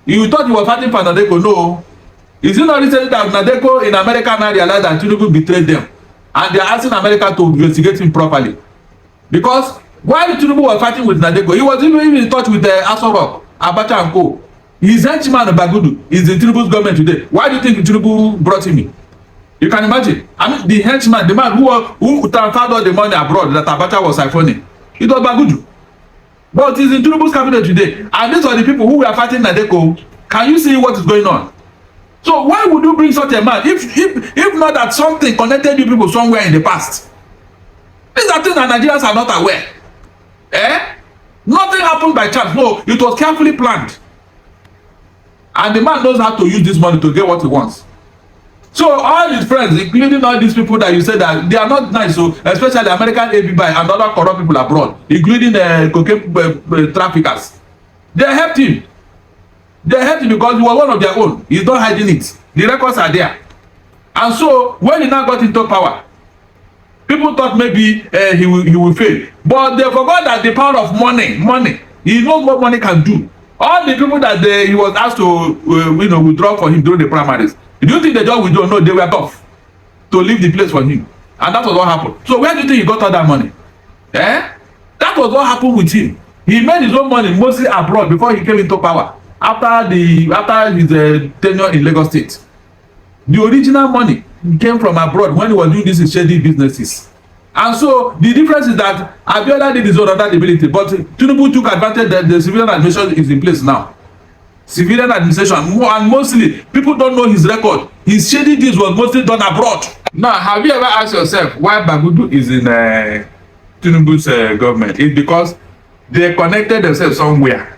You thought you were fighting for Nadeko? No. Is it not recently that Nadeko in America now realized that Tinubu betrayed them, and they are asking America to investigate him properly? Because while Tinubu was fighting with Nadeko, he was even in touch with Aso Rock, Abacha and Co. His henchman Bagudu is in Tinubu's government today. Why do you think Tinubu brought him in? You can imagine. I mean, the henchman, the man who transferred all the money abroad that Abacha was siphoning, it was Bagudu. But he's in Tinubu's cabinet today. And these are the people who were fighting Nadeko. Can you see what is going on? So why would you bring such a man if not that something connected you people somewhere in the past? These are things that Nigerians are not aware. Nothing happened by chance. No, it was carefully planned. And the man knows how to use this money to get what he wants. So all his friends, including all these people that you said that they are not nice, so especially American ABI and other corrupt people abroad, including cocaine traffickers, they helped him. They helped him because he was one of their own. He's not hiding it. The records are there. And so when he now got into power, people thought maybe he will fail. But they forgot that the power of money, he knows what money can do. All the people that he was asked to withdraw for him during the primaries, do you think the job withdraw? No, they were tough to leave the place for him. And that was what happened. So where do you think he got all that money? That was what happened with him. He made his own money mostly abroad before he came into power. After his tenure in Lagos State. The original money came from abroad when he was doing these shady businesses. And so the difference is that Abiola did his own under the ability, but Tinubu took advantage that the civilian administration is in place now. Civilian administration, and mostly people don't know his record. His shady deeds was mostly done abroad. Now, have you ever asked yourself why Bagudu is in Tinubu's government? It's because they connected themselves somewhere.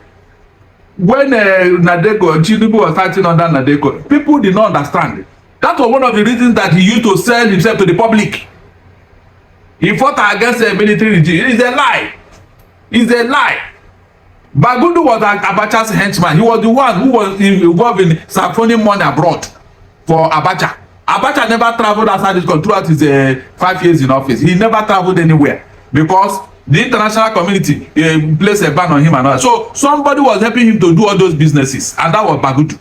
When Tinubu was fighting under Nadeko, people did not understand. That was one of the reasons that he used to sell himself to the public. He fought against a military regime. It's a lie. It's a lie. Bagudu was Abacha's henchman. He was the one who was involved in siphoning money abroad for Abacha. Abacha never traveled outside this country throughout his 5 years in office. He never traveled anywhere because the international community placed a ban on him and all that. So somebody was helping him to do all those businesses, and that was Bagudu.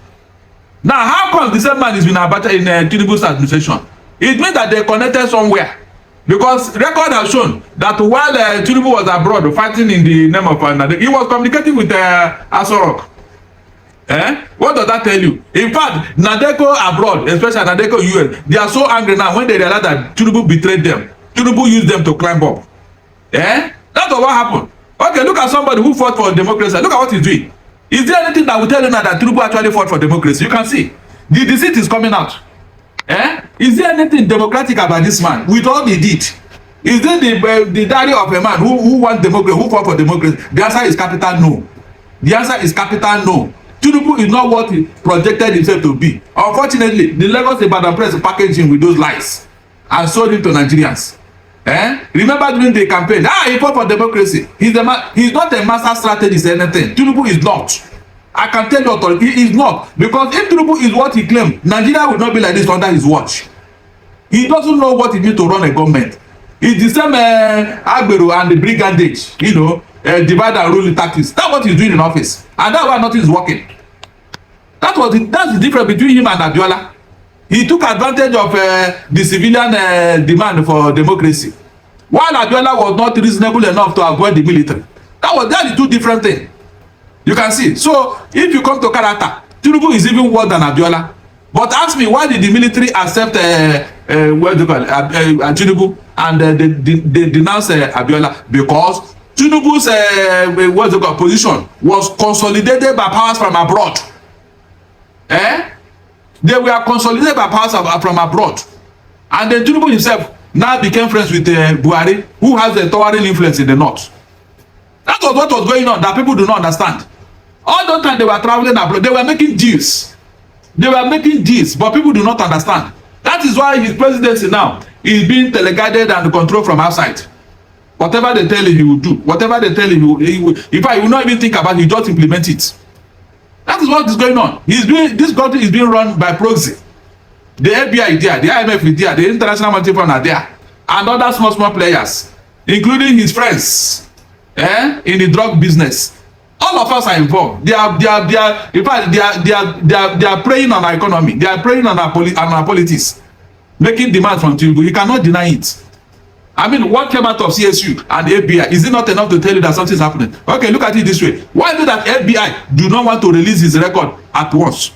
Now, how come the same man is in Abacha in Tinubu's administration? It means that they connected somewhere. Because record has shown that while Tinubu was abroad fighting in the name of Nadeko, he was communicating with Aso Rock. What does that tell you? In fact, Nadeko abroad, especially Nadeko US, they are so angry now when they realize that Tinubu betrayed them. Tinubu used them to climb up. That's what happened. Okay, look at somebody who fought for democracy. Look at what he's doing. Is there anything that will tell you now that Tinubu actually fought for democracy? You can see. The deceit is coming out. Is there anything democratic about this man with all he did? Is there the diary of a man who wants democracy, who fought for democracy? The answer is capital no. The answer is capital no. Tinubu is not what he projected himself to be. Unfortunately, the Lagos Ibadan press packaged him with those lies and sold him to Nigerians. Remember during the campaign, he fought for democracy. He's not a master strategist or anything. Tinubu is not. I can tell you authority, he is not. Because if Tinubu is what he claimed, Nigeria would not be like this under his watch. He doesn't know what it means to run a government. It's the same Agbero and the brigandage, divide and rule tactics. That's what he's doing in office. And that's why nothing is working. That's the difference between him and Abiola. He took advantage of the civilian demand for democracy, while Abiola was not reasonable enough to avoid the military. That's the two different things. You can see. So if you come to character, Tinubu is even worse than Abiola. But ask me, why did the military accept what do you call it, Tinubu, and they denounce Abiola? Because Tinubu's what do you call, position was consolidated by powers from abroad. They were consolidated by powers from abroad. And then Tinubu himself now became friends with Buhari, who has a towering influence in the north. That was what was going on that people do not understand. All the time they were traveling abroad, they were making deals. They were making deals, but people do not understand. That is why his presidency now is being teleguided and controlled from outside. Whatever they tell him, he will do. Whatever they tell him, he will. In fact, he will not even think about it, he just implement it. That is what is going on. This country is being run by proxy. The FBI is there, the IMF is there, the International Monetary Fund are there, and other small players, including his friends in the drug business. All of us are involved. In fact, they are preying on our economy. They are preying on our politics, making demands from Tinubu. You cannot deny it. I mean, what came out of CSU and the FBI, is it not enough to tell you that something is happening? Okay, look at it this way. Why is it that FBI do not want to release his record at once?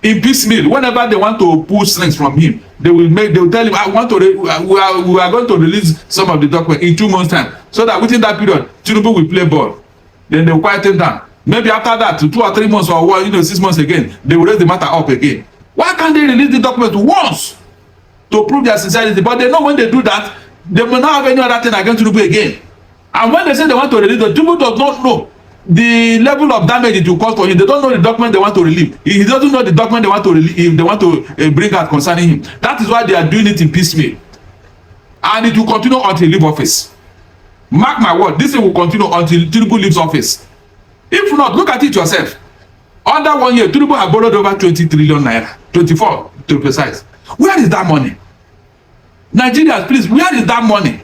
In piecemeal, whenever they want to pull strings from him, they will tell him, I want to we are going to release some of the documents in 2 months' time, so that within that period, Tinubu will play ball. Then they will quiet him down. Maybe after that, 2 or 3 months or 6 months again, they will raise the matter up again. Why can't they release the document once to prove their sincerity? But they know when they do that, they will not have any other thing against Tinubu again. And when they say they want to release, the Tinubu does not know the level of damage it will cause for him. They don't know the document they want to release. He doesn't know the document they want to release, if they want to bring out concerning him. That is why they are doing it in piecemeal. And it will continue until he leaves office. Mark my word, this thing will continue until Tinubu leaves office. If not, look at it yourself. Under 1 year, Tinubu has borrowed over 20 trillion naira. 24 to be precise. Where is that money? Nigerians, please, where is that money?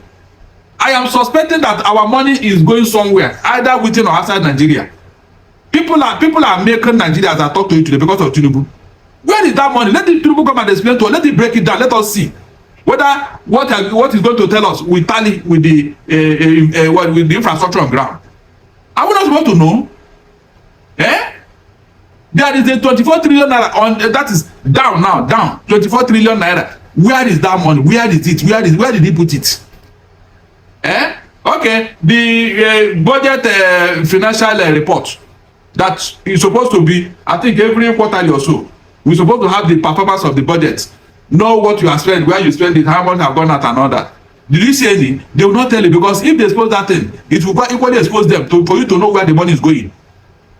I am suspecting that our money is going somewhere, either within or outside Nigeria. People are making Nigeria, as I talk to you today, because of Tinubu. Where is that money? Let the Tinubu come and explain to us. Let it break it down. Let us see whether what is going to tell us will tally with the with the infrastructure on ground. Are we not supposed to know? There is a 24 trillion naira on that is down 24 trillion naira. Where is that money? Where is it? Where did he put it? Okay, the budget financial report that is supposed to be, I think, every quarterly or so. We're supposed to have the performance of the budget, know what you have spent, where you spend it, how much have gone out and all that. Did you see any? They will not tell you, because if they expose that thing, it will equally expose them for you to know where the money is going.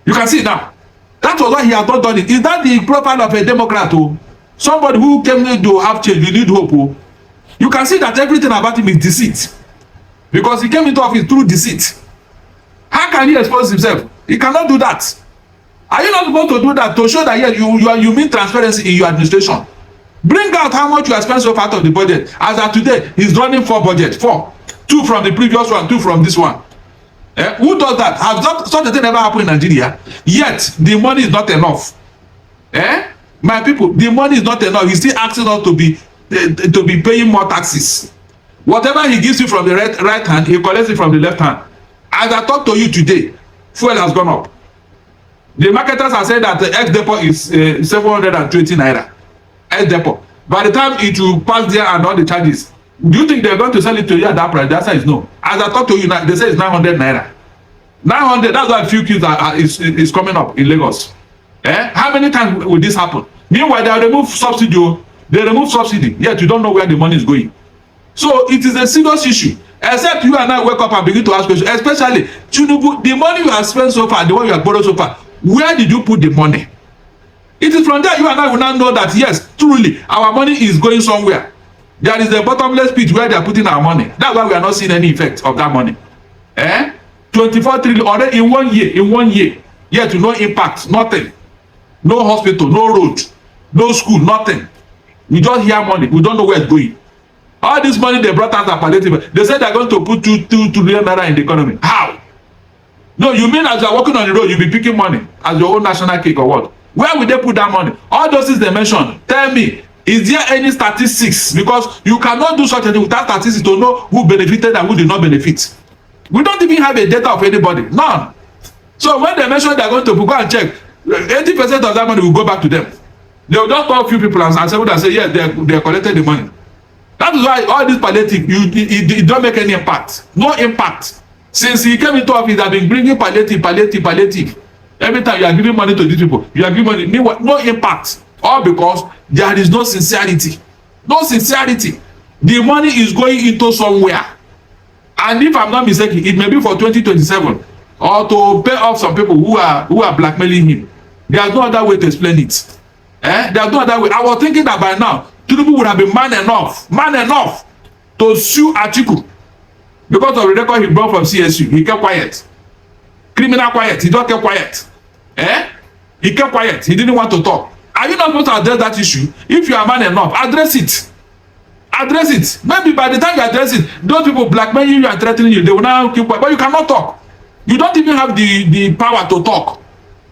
You can see it now. That was why he has not done it. Is that the profile of a Democrat? Oh? Somebody who came to have change, you need hope. Oh? You can see that everything about him is deceit. Because he came into office through deceit. How can he expose himself? He cannot do that. Are you not supposed to do that to show that yes, you mean transparency in your administration? Bring out how much you have spent so far out of the budget. As of today, he's running 4 budgets. 4. 2 from the previous one, 2 from this one. Who does that? Has such a thing ever happened in Nigeria? Yet, the money is not enough. My people, the money is not enough. He's still asking us to be paying more taxes. Whatever he gives you from the right hand, he collects it from the left hand. As I talk to you today, fuel has gone up. The marketers are saying that the ex-depot is 720 naira. Ex-depot. By the time it will pass there and all the charges, do you think they're going to sell it to you at that price? The answer is no. As I talk to you now, they say it's 900 naira. 900, that's why a few queues is coming up in Lagos. How many times will this happen? Meanwhile, they remove subsidy. They remove subsidy, yet you don't know where the money is going. So it is a serious issue. Except you and I wake up and begin to ask questions, especially Tinubu, the money you have spent so far, the one you have borrowed so far, where did you put the money? It is from there you and I will now know that yes, truly, our money is going somewhere. There is a bottomless pit where they are putting our money. That's why we are not seeing any effect of that money. 24 trillion already in 1 year, yet no impact, nothing. No hospital, no road, no school, nothing. We just hear money, we don't know where it's going. All this money they brought out are palliative. They said they're going to put 2 trillion naira in the economy. How? No, you mean as you're walking on the road, you'll be picking money as your own national cake or what? Where will they put that money? All those things they mentioned, tell me, is there any statistics? Because you cannot do such a thing without statistics to know who benefited and who did not benefit. We don't even have a data of anybody. None. So when they mention they're going to go and check, 80% of that money will go back to them. They will just call a few people and say, yes, they collected the money. That is why all this palliative, it don't make any impact. No impact. Since he came into office, I've been bringing palliative. Every time you are giving money to these people, you are giving money. No impact. All because there is no sincerity. No sincerity. The money is going into somewhere. And if I'm not mistaken, it may be for 2027 or to pay off some people who are blackmailing him. There's no other way to explain it. There's no other way. I was thinking that by now, Tinubu would have been man enough to sue Atiku because of the record he brought from CSU. He kept quiet. Criminal quiet. He just kept quiet. He kept quiet. He didn't want to talk. Are you not supposed to address that issue? If you are man enough, address it. Address it. Maybe by the time you address it, those people blackmailing you and threatening you, they will now keep quiet. But you cannot talk. You don't even have the power to talk.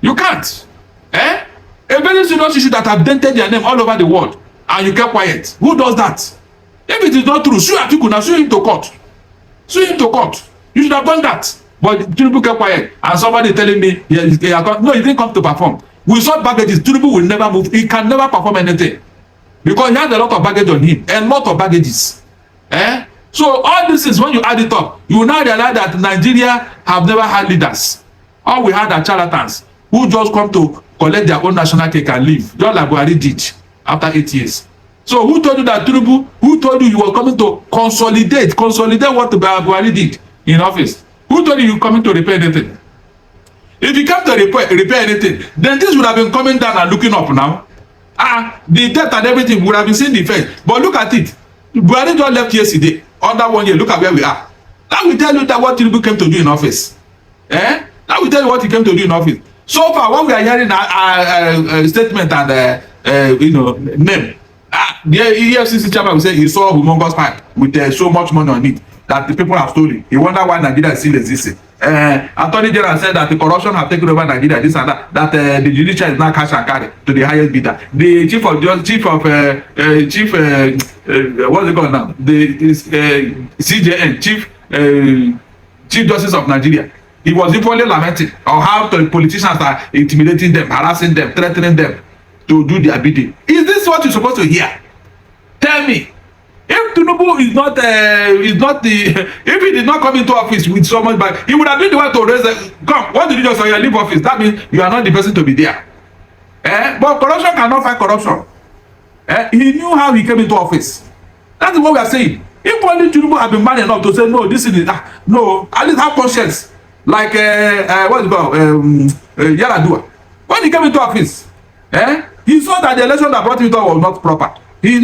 You can't. Eh? A very serious issue that have dented their name all over the world, and you kept quiet. Who does that? If it is not true, sue Atiku now, sue him to court. Sue him to court. You should have done that. But Tinubu kept quiet, and somebody telling me, no, he didn't come to perform. We saw baggages. Tinubu will never move. He can never perform anything because he has a lot of baggage on him, a lot of baggages. Eh? So all this is when you add it up, you will now realize that Nigeria have never had leaders. All we had are charlatans who just come to collect their own national cake and leave, just like Buhari did after 8 years. So who told you that Tinubu, who told you were coming to consolidate what Buhari did in office? Who told you were coming to repair anything? If you come to repair anything, then this would have been coming down and looking up now. The debt and everything would have been seeing the effect. But look at it. Buhari just left yesterday. Under 1 year, look at where we are. That will tell you that what Tinubu came to do in office. That will tell you what he came to do in office. So far, what we are hearing are statement and name. The EFCC chairman will say he saw humongous pipe with so much money on it that the people have stolen. He wonder why Nigeria is still existing. Attorney General said that the corruption have taken over Nigeria, this and that. That the judiciary is now cash and carry to the highest bidder. The chief what's it called now? The CJN, Chief Justice of Nigeria. He was equally lamenting on how the politicians are intimidating them, harassing them, threatening them to do their bidding. Is this what you're supposed to hear? Tell me. If Tinubu is not if he did not come into office with so much back, he would have been the one to raise come. What did you just say? You leave office. That means you are not the person to be there. But corruption cannot fight corruption. He knew how he came into office. That is what we are saying. If only Tinubu had been man enough to say no, this is no, at least have conscience. Like what's it called? Yaradua. When he came into office, he saw that the election that brought him to was not proper. He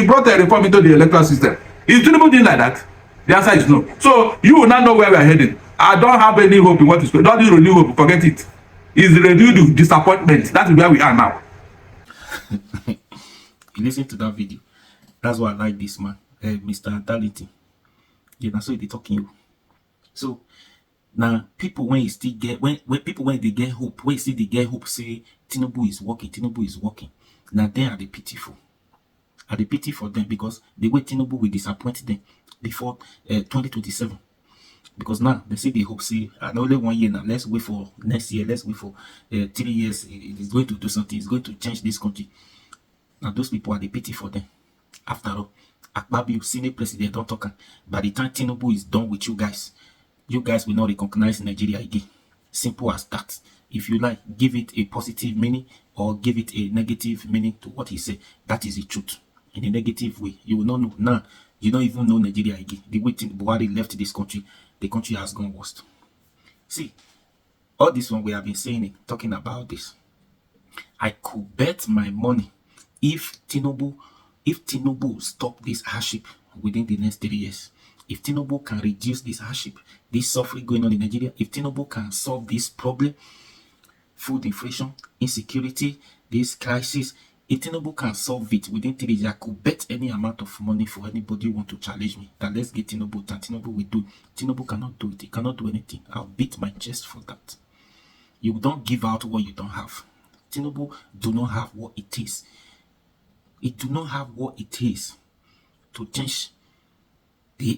brought a reform into the electoral system. Is Tinubu doing like that? The answer is no. So you will not know where we are heading. I don't have any hope in what is going on. Don't renew hope. Forget it. It's renewed disappointment. That is where we are now. You listen to that video. That's why I like this man, Mr. Darlington. Yeah, that's why they talking you. So now people when you still get when people when they get hope, when you see they get hope, say Tinubu is working. Now they are the pitiful. Are the pity for them because the way Tinubu will disappoint them before 2027. Because now they say they hope, say, and only 1 year now, let's wait for next year, let's wait for 3 years. It is going to do something, it's going to change this country. Now those people are the pity for them. After all, Akpabio, Senate President, don't talk. By the time Tinubu is done with you guys will not recognize Nigeria again. Simple as that. If you like, give it a positive meaning or give it a negative meaning to what he said. That is the truth. In a negative way, you will not know. Now, you don't even know Nigeria again. The way Buhari left this country, the country has gone worst. See, all this one we have been saying it, talking about this. I could bet my money if Tinubu stop this hardship within the next 3 years, if Tinubu can reduce this hardship, this suffering going on in Nigeria, if Tinubu can solve this problem, food inflation, insecurity, this crisis, if Tinubu can solve it within 3 years, I could bet any amount of money for anybody who want to challenge me that let's get Tinubu, that Tinubu will do. Tinubu cannot do it. He cannot do anything. I'll beat my chest for that. You don't give out what you don't have. Tinubu do not have what it is. It do not have what it is to change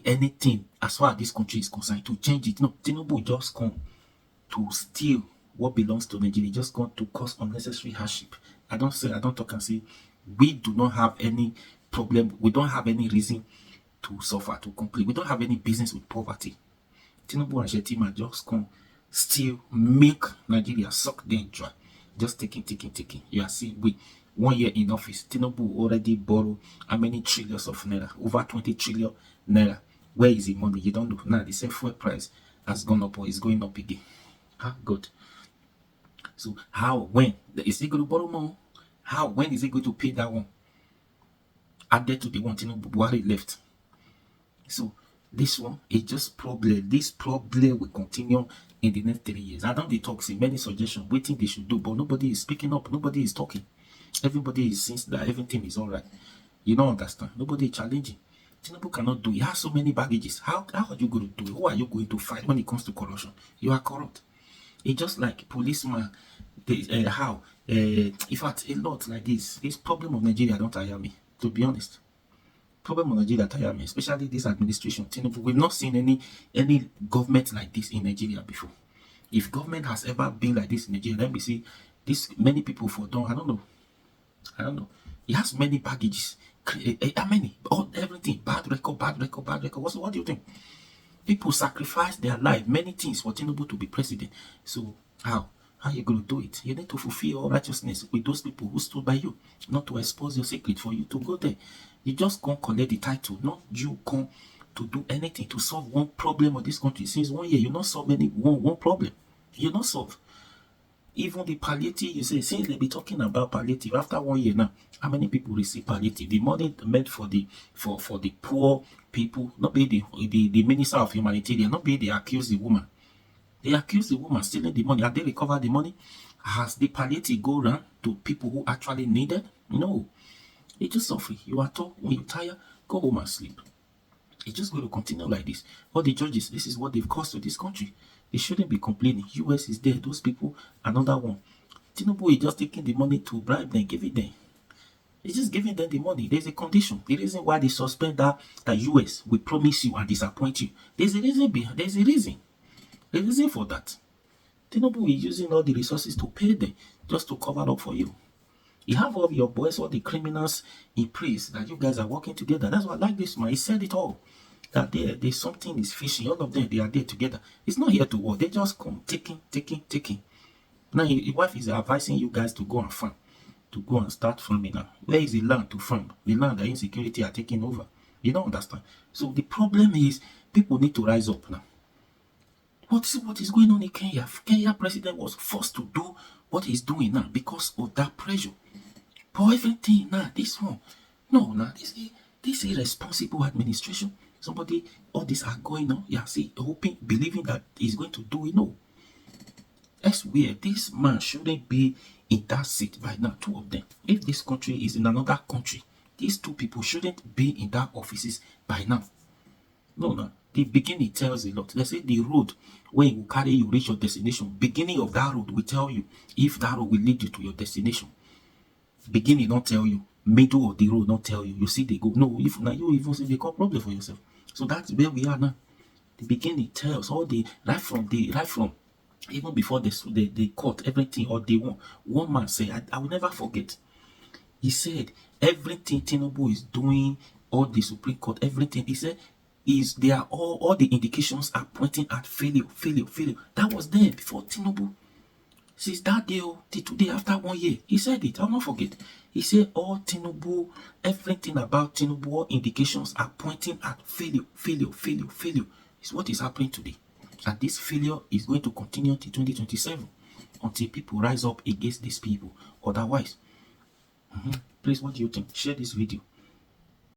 anything as far as this country is concerned, to change it. No, Tinubu just come to steal what belongs to Nigeria, just come to cause unnecessary hardship. I don't talk and say we do not have any problem. We don't have any reason to suffer, to complain. We don't have any business with poverty. Tinubu and Shetima just come steal, milk Nigeria, suck them dry. Just taking. You are seeing we 1 year in office, Tinubu already borrowed how many trillions of naira? Over 20 trillion naira. Where is the money? You don't know. Now the same fuel price has gone up or is going up again. Good. So how, when is he going to borrow more? How, when is he going to pay that one? Added to the one Tinubu Buhari left. So this one is just problem. This problem will continue in the next 3 years. I don't they talk, see many suggestions, waiting they should do, but nobody is speaking up. Nobody is talking. Everybody is since that everything is all right. You don't understand. Nobody is challenging. Tinubu cannot do it. He has so many baggages. How are you going to do it? Who are you going to fight when it comes to corruption? You are corrupt. It's just like policeman. In fact, a lot like this problem of Nigeria don't tire me, to be honest. Problem of Nigeria tire me, especially this administration. Tinubu, we've not seen any government like this in Nigeria before. If government has ever been like this in Nigeria, let me see. This many people for done. I don't know. He has many baggages. How many? Everything. Bad record. What do you think? People sacrifice their life, many things for Tinubu to be president. So how are you going to do it? You need to fulfill all righteousness with those people who stood by you, not to expose your secret for you to go there. You just can't collect the title, not you come to do anything to solve one problem of this country. Since 1 year, you not solve one problem. You not solve. Even the palliative, you say, since they be talking about palliative after 1 year now, how many people receive palliative? The money meant for the poor people, not be the minister of humanitarian, not be they accuse the woman. They accuse the woman stealing the money. Have they recovered the money? Has the palliative go around to people who actually need it? No. It's just suffering. You are told when you're tired, go home and sleep. It's just going to continue like this. All the judges, this is what they've caused to this country. They shouldn't be complaining. US is there. Those people, another one. Tinubu is just taking the money to bribe them, give it them. He's just giving them the money. There's a condition. The reason why they suspend that US will promise you and disappoint you. There's a reason behind. There's a reason. There's a reason for that. Tinubu is using all the resources to pay them just to cover up for you. You have all your boys, all the criminals in praise that you guys are working together. That's why I like this man. He said it all. That there's something is fishy. All of them, they are there together. It's not here to work. They just come taking. Now, your wife is advising you guys to go and farm, to go and start farming now. Where is the land to farm? The land that insecurity are taking over. You don't understand. So the problem is people need to rise up now. What is going on in Kenya? Kenya president was forced to do what he's doing now because of that pressure. But everything now, this one, no, now this irresponsible administration. Somebody, all these are going on. Yeah, see, hoping, believing that he's going to do it. No. That's weird. This man shouldn't be in that seat by now, two of them. If this country is in another country, these two people shouldn't be in that offices by now. No. The beginning tells a lot. Let's say the road where it will carry you reach your destination. Beginning of that road will tell you if that road will lead you to your destination. Beginning not tell you. Middle of the road not tell you. You see they go. No, if now you even see they cause problem for yourself. So that's where we are now. The beginning tells all the right from even before the court, everything or they want. One man said, I will never forget. He said everything Tinubu is doing, all the Supreme Court, everything. He said they are all the indications are pointing at failure. That was there before Tinubu. Since that day till today, after 1 year, he said it. I'll not forget. He said all Tinubu, everything about Tinubu, all indications are pointing at failure. It's what is happening today. And this failure is going to continue till 2027 until people rise up against these people. Otherwise, please, what do you think? Share this video.